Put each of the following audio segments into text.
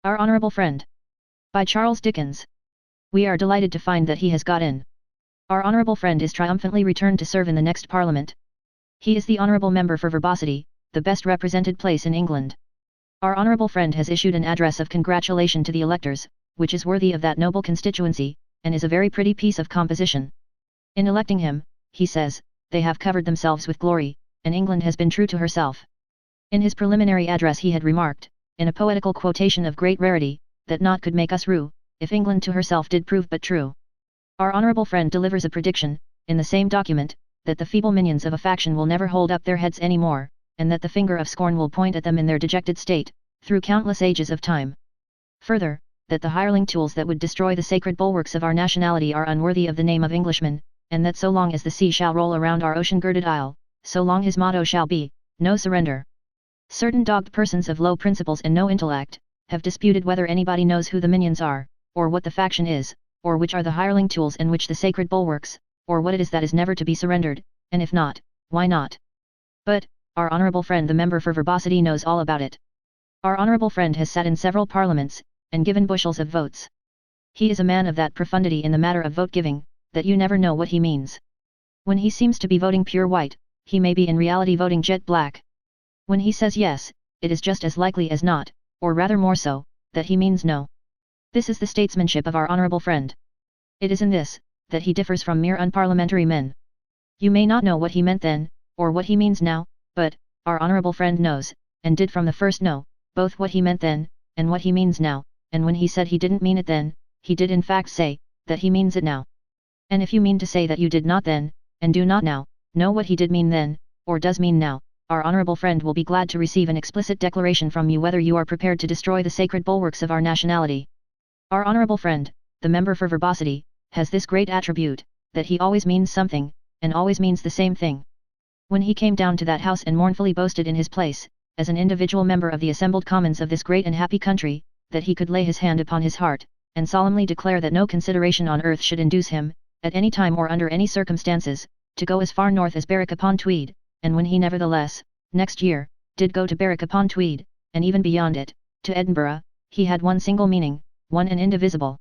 Our Honourable Friend. By Charles Dickens. We are delighted to find that he has got in. Our Honourable Friend is triumphantly returned to serve in the next Parliament. He is the Honourable Member for Verbosity, the best represented place in England. Our Honourable Friend has issued an address of congratulation to the electors, which is worthy of that noble constituency, and is a very pretty piece of composition. In electing him, he says, they have covered themselves with glory, and England has been true to herself. In his preliminary address he had remarked, in a poetical quotation of great rarity, that naught could make us rue, if England to herself did prove but true. Our Honourable Friend delivers a prediction, in the same document, that the feeble minions of a faction will never hold up their heads any more, and that the finger of scorn will point at them in their dejected state, through countless ages of time. Further, that the hireling tools that would destroy the sacred bulwarks of our nationality are unworthy of the name of Englishmen, and that so long as the sea shall roll around our ocean-girded isle, so long his motto shall be, no surrender. Certain dogged persons of low principles and no intellect, have disputed whether anybody knows who the minions are, or what the faction is, or which are the hireling tools and which the sacred bulwarks, or what it is that is never to be surrendered, and if not, why not? But, our Honourable Friend the Member for Verbosity knows all about it. Our Honourable Friend has sat in several parliaments, and given bushels of votes. He is a man of that profundity in the matter of vote-giving, that you never know what he means. When he seems to be voting pure white, he may be in reality voting jet black. When he says yes, it is just as likely as not, or rather more so, that he means no. This is the statesmanship of our Honourable Friend. It is in this, that he differs from mere unparliamentary men. You may not know what he meant then, or what he means now, but, our Honourable Friend knows, and did from the first know, both what he meant then, and what he means now, and when he said he didn't mean it then, he did in fact say, that he means it now. And if you mean to say that you did not then, and do not now, know what he did mean then, or does mean now, our Honourable Friend will be glad to receive an explicit declaration from you whether you are prepared to destroy the sacred bulwarks of our nationality. Our Honourable Friend, the Member for Verbosity, has this great attribute, that he always means something, and always means the same thing. When he came down to that house and mournfully boasted in his place, as an individual member of the assembled commons of this great and happy country, that he could lay his hand upon his heart, and solemnly declare that no consideration on earth should induce him, at any time or under any circumstances, to go as far north as Berwick-upon-Tweed, and when he nevertheless, next year, did go to Berwick-upon-Tweed, and even beyond it, to Edinburgh, he had one single meaning, one and indivisible.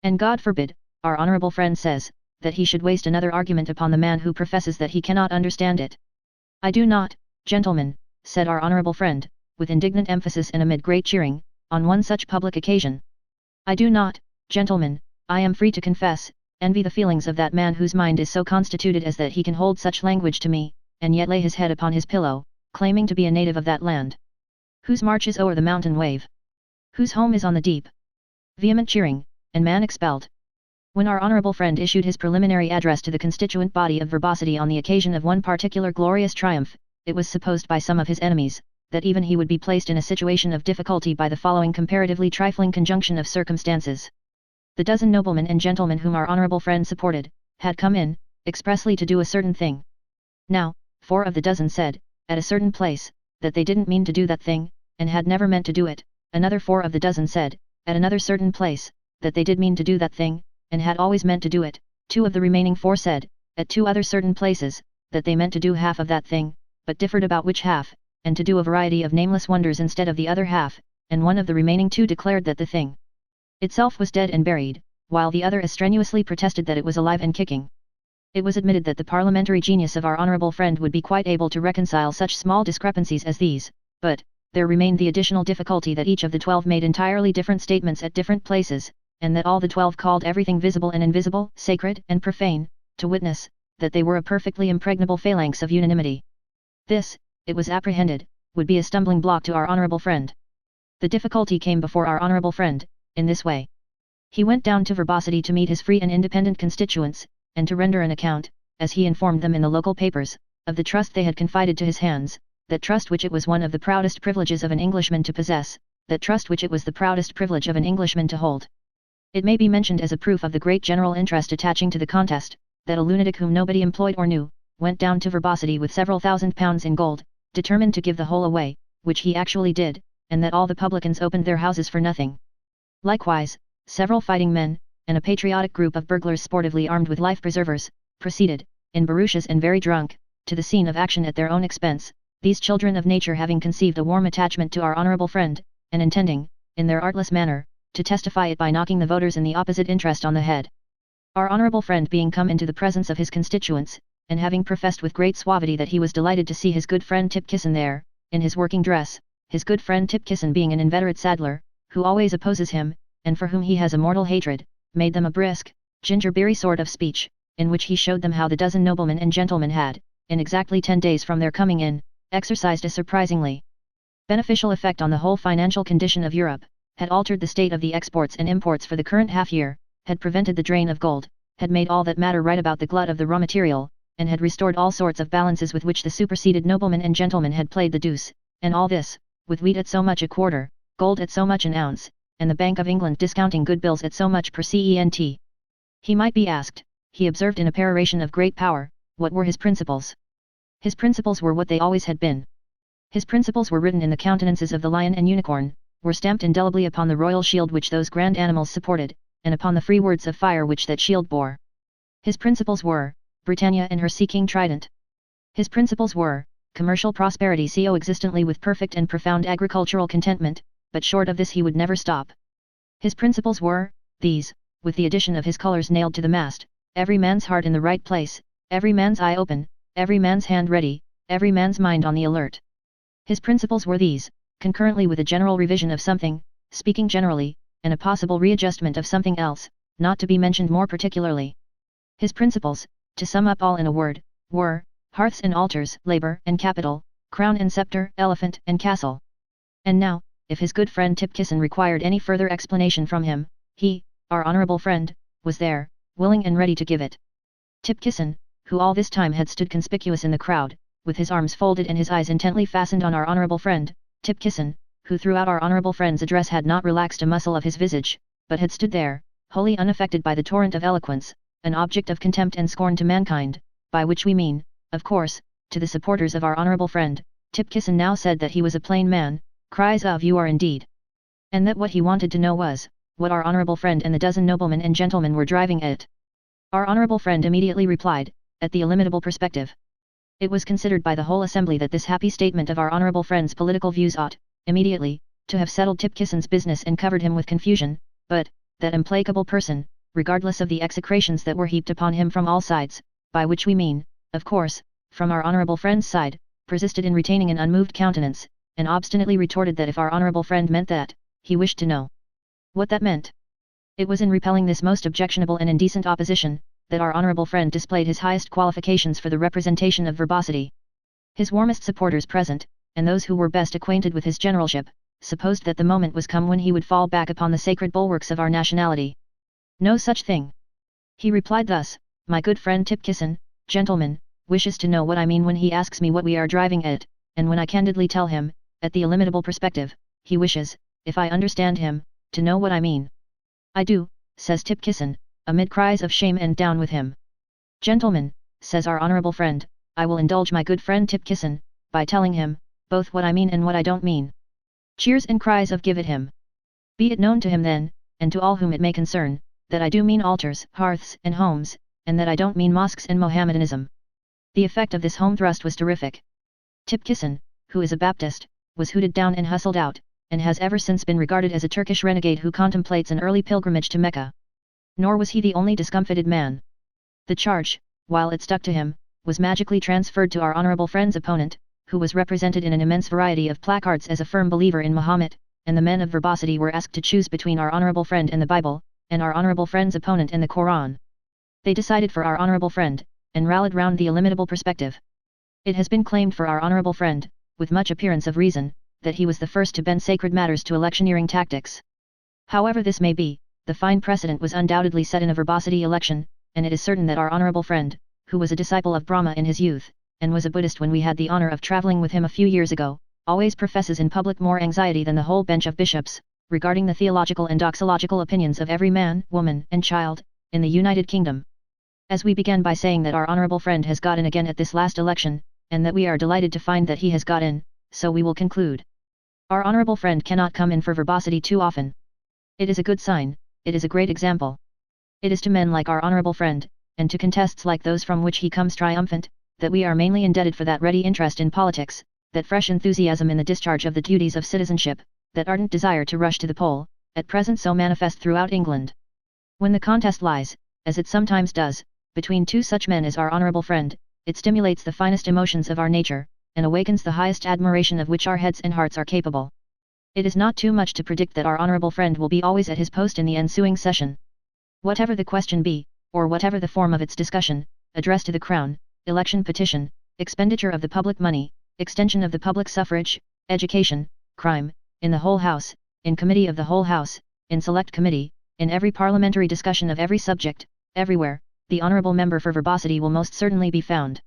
And God forbid, our Honourable Friend says, that he should waste another argument upon the man who professes that he cannot understand it. I do not, gentlemen, said our Honourable Friend, with indignant emphasis and amid great cheering, on one such public occasion. I do not, gentlemen, I am free to confess, envy the feelings of that man whose mind is so constituted as that he can hold such language to me, and yet lay his head upon his pillow, claiming to be a native of that land. Whose march is o'er the mountain wave? Whose home is on the deep? Vehement cheering, and man expelled. When our Honourable Friend issued his preliminary address to the constituent body of Verbosity on the occasion of one particular glorious triumph, it was supposed by some of his enemies, that even he would be placed in a situation of difficulty by the following comparatively trifling conjunction of circumstances. The dozen noblemen and gentlemen whom our Honourable Friend supported, had come in, expressly to do a certain thing. Now, 4 of the dozen said, at a certain place, that they didn't mean to do that thing, and had never meant to do it. Another 4 of the dozen said, at another certain place, that they did mean to do that thing, and had always meant to do it. 2 of the remaining 4 said, at 2 other certain places, that they meant to do half of that thing, but differed about which half, and to do a variety of nameless wonders instead of the other half, and 1 of the remaining 2 declared that the thing itself was dead and buried, while the other as strenuously protested that it was alive and kicking. It was admitted that the parliamentary genius of our Honourable Friend would be quite able to reconcile such small discrepancies as these, but, there remained the additional difficulty that each of the 12 made entirely different statements at different places, and that all the 12 called everything visible and invisible, sacred and profane, to witness, that they were a perfectly impregnable phalanx of unanimity. This, it was apprehended, would be a stumbling block to our Honourable Friend. The difficulty came before our Honourable Friend, in this way. He went down to Verbosity to meet his free and independent constituents, and to render an account, as he informed them in the local papers, of the trust they had confided to his hands, that trust which it was one of the proudest privileges of an Englishman to possess, that trust which it was the proudest privilege of an Englishman to hold. It may be mentioned as a proof of the great general interest attaching to the contest, that a lunatic whom nobody employed or knew, went down to Verbosity with several £1,000s in gold, determined to give the whole away, which he actually did, and that all the publicans opened their houses for nothing. Likewise, several fighting men, and a patriotic group of burglars sportively armed with life-preservers, proceeded, in barouches and very drunk, to the scene of action at their own expense, these children of nature having conceived a warm attachment to our Honourable Friend, and intending, in their artless manner, to testify it by knocking the voters in the opposite interest on the head. Our honourable friend being come into the presence of his constituents, and having professed with great suavity that he was delighted to see his good friend Tipkisson there, in his working dress, his good friend Tipkisson being an inveterate saddler, who always opposes him, and for whom he has a mortal hatred, made them a brisk, gingerberry sort of speech, in which he showed them how the dozen noblemen and gentlemen had, in exactly 10 days from their coming in, exercised a surprisingly beneficial effect on the whole financial condition of Europe, had altered the state of the exports and imports for the current half-year, had prevented the drain of gold, had made all that matter right about the glut of the raw material, and had restored all sorts of balances with which the superseded noblemen and gentlemen had played the deuce, and all this, with wheat at so much a quarter, gold at so much an ounce, and the Bank of England discounting good bills at so much per cent. He might be asked, he observed in a peroration of great power, what were his principles? His principles were what they always had been. His principles were written in the countenances of the lion and unicorn, were stamped indelibly upon the royal shield which those grand animals supported, and upon the free words of fire which that shield bore. His principles were, Britannia and her sea king Trident. His principles were, commercial prosperity coexistently with perfect and profound agricultural contentment, but short of this he would never stop. His principles were, these, with the addition of his colours nailed to the mast, every man's heart in the right place, every man's eye open, every man's hand ready, every man's mind on the alert. His principles were these, concurrently with a general revision of something, speaking generally, and a possible readjustment of something else, not to be mentioned more particularly. His principles, to sum up all in a word, were, hearths and altars, labour and capital, crown and sceptre, elephant and castle. And now, if his good friend Tipkisson required any further explanation from him, he, our honourable friend, was there, willing and ready to give it. Tipkisson, who all this time had stood conspicuous in the crowd, with his arms folded and his eyes intently fastened on our honourable friend, Tipkisson, who throughout our honourable friend's address had not relaxed a muscle of his visage, but had stood there, wholly unaffected by the torrent of eloquence, an object of contempt and scorn to mankind, by which we mean, of course, to the supporters of our honourable friend, Tipkisson now said that he was a plain man, cries of "You are indeed!" and that what he wanted to know was, what our honourable friend and the dozen noblemen and gentlemen were driving at. Our honourable friend immediately replied, at the illimitable perspective. It was considered by the whole assembly that this happy statement of our honourable friend's political views ought, immediately, to have settled Tipkisson's business and covered him with confusion, but, that implacable person, regardless of the execrations that were heaped upon him from all sides, by which we mean, of course, from our honourable friend's side, persisted in retaining an unmoved countenance, and obstinately retorted that if our honourable friend meant that, he wished to know what that meant. It was in repelling this most objectionable and indecent opposition, that our honourable friend displayed his highest qualifications for the representation of verbosity. His warmest supporters present, and those who were best acquainted with his generalship, supposed that the moment was come when he would fall back upon the sacred bulwarks of our nationality. No such thing. He replied thus, my good friend Tipkisson, gentlemen, wishes to know what I mean when he asks me what we are driving at, and when I candidly tell him, at the illimitable perspective, he wishes, if I understand him, to know what I mean. I do, says Tipkisson, amid cries of shame and down with him. Gentlemen, says our honourable friend, I will indulge my good friend Tipkisson, by telling him, both what I mean and what I don't mean. Cheers and cries of give it him. Be it known to him then, and to all whom it may concern, that I do mean altars, hearths and homes, and that I don't mean mosques and Mohammedanism. The effect of this home thrust was terrific. Tipkisson, who is a Baptist, was hooted down and hustled out, and has ever since been regarded as a Turkish renegade who contemplates an early pilgrimage to Mecca. Nor was he the only discomfited man. The charge, while it stuck to him, was magically transferred to our honourable friend's opponent, who was represented in an immense variety of placards as a firm believer in Mahomet, and the men of verbosity were asked to choose between our honourable friend and the Bible, and our honourable friend's opponent and the Koran. They decided for our honourable friend, and rallied round the illimitable perspective. It has been claimed for our honourable friend, with much appearance of reason, that he was the first to bend sacred matters to electioneering tactics. However this may be, the fine precedent was undoubtedly set in a verbosity election, and it is certain that our honourable friend, who was a disciple of Brahma in his youth, and was a Buddhist when we had the honour of travelling with him a few years ago, always professes in public more anxiety than the whole bench of bishops, regarding the theological and doxological opinions of every man, woman, and child, in the United Kingdom. As we began by saying that our honourable friend has got in again at this last election, and that we are delighted to find that he has got in, so we will conclude. Our honourable friend cannot come in for verbosity too often. It is a good sign, it is a great example. It is to men like our honourable friend, and to contests like those from which he comes triumphant, that we are mainly indebted for that ready interest in politics, that fresh enthusiasm in the discharge of the duties of citizenship, that ardent desire to rush to the poll, at present so manifest throughout England. When the contest lies, as it sometimes does, between two such men as our honourable friend, it stimulates the finest emotions of our nature, and awakens the highest admiration of which our heads and hearts are capable. It is not too much to predict that our honourable friend will be always at his post in the ensuing session. Whatever the question be, or whatever the form of its discussion, address to the Crown, election petition, expenditure of the public money, extension of the public suffrage, education, crime, in the whole House, in committee of the whole House, in select committee, in every parliamentary discussion of every subject, everywhere, the honourable member for verbosity will most certainly be found.